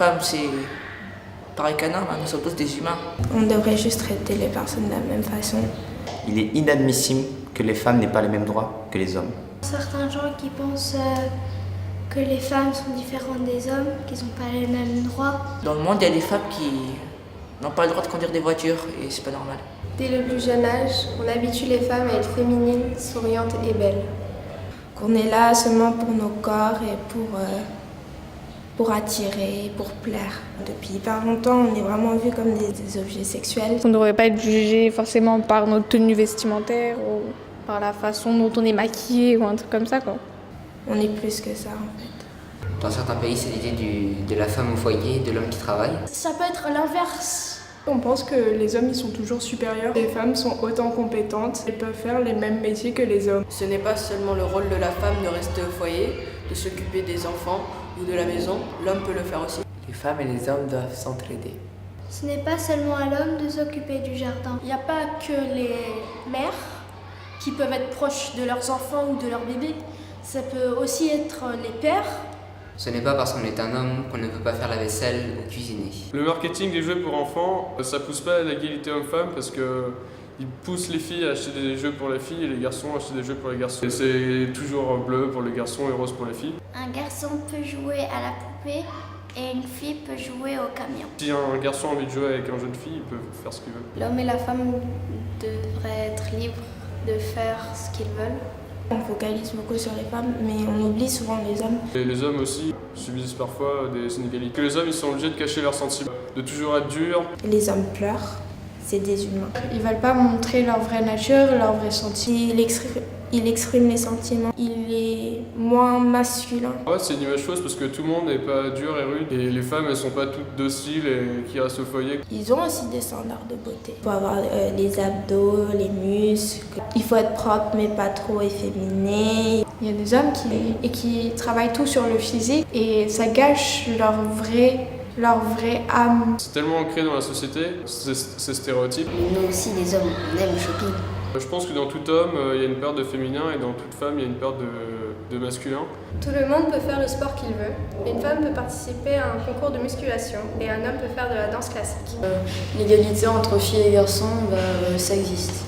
femme, c'est pareil qu'un homme, nous sommes tous des humains. On devrait juste traiter les personnes de la même façon. Il est inadmissible que les femmes n'aient pas les mêmes droits que les hommes. Certains gens qui pensent que les femmes sont différentes des hommes, qu'ils n'ont pas les mêmes droits. Dans le monde, il y a des femmes qui n'ont pas le droit de conduire des voitures et c'est pas normal. Dès le plus jeune âge, on habitue les femmes à être féminines, souriantes et belles. Qu'on est là seulement pour nos corps et pour attirer, pour plaire. Depuis hyper longtemps, on est vraiment vus comme des objets sexuels. On ne devrait pas être jugé forcément par notre tenue vestimentaire ou par la façon dont on est maquillé ou un truc comme ça, quoi. On est plus que ça en fait. Dans certains pays, c'est l'idée de la femme au foyer, de l'homme qui travaille. Ça peut être l'inverse. On pense que les hommes ils sont toujours supérieurs. Les femmes sont autant compétentes et peuvent faire les mêmes métiers que les hommes. Ce n'est pas seulement le rôle de la femme de rester au foyer, de s'occuper des enfants ou de la maison, l'homme peut le faire aussi. Les femmes et les hommes doivent s'entraider. Ce n'est pas seulement à l'homme de s'occuper du jardin. Il n'y a pas que les mères qui peuvent être proches de leurs enfants ou de leurs bébés. Ça peut aussi être les pères. Ce n'est pas parce qu'on est un homme qu'on ne peut pas faire la vaisselle ou cuisiner. Le marketing des jeux pour enfants, ça pousse pas à l'égalité homme-femme parce que ils poussent les filles à acheter des jeux pour les filles et les garçons à acheter des jeux pour les garçons. Et c'est toujours bleu pour les garçons et rose pour les filles. Un garçon peut jouer à la poupée et une fille peut jouer au camion. Si un garçon a envie de jouer avec une jeune fille, il peut faire ce qu'il veut. L'homme et la femme devraient être libres de faire ce qu'ils veulent. On focalise beaucoup sur les femmes, mais on oublie souvent les hommes. Et les hommes aussi subissent parfois des inégalités. Que les hommes ils sont obligés de cacher leurs sentiments, de toujours être durs. Les hommes pleurent, c'est des humains. Ils veulent pas montrer leur vraie nature, leur vrai sentiment. Il exprime les sentiments, il est moins masculin. Ouais, c'est une image fausse parce que tout le monde n'est pas dur et rude. Et les femmes elles sont pas toutes dociles et qui restent au foyer. Ils ont aussi des standards de beauté. Il faut avoir les abdos, les muscles. Il faut être propre mais pas trop efféminé. Il y a des hommes qui travaillent tout sur le physique et ça gâche leur vraie âme. C'est tellement ancré dans la société, ces stéréotypes. Nous aussi, les hommes, on aime le shopping. Je pense que dans tout homme, il y a une part de féminin et dans toute femme, il y a une part de masculin. Tout le monde peut faire le sport qu'il veut. Une femme peut participer à un concours de musculation et un homme peut faire de la danse classique. L'égalité entre filles et garçons, ça existe.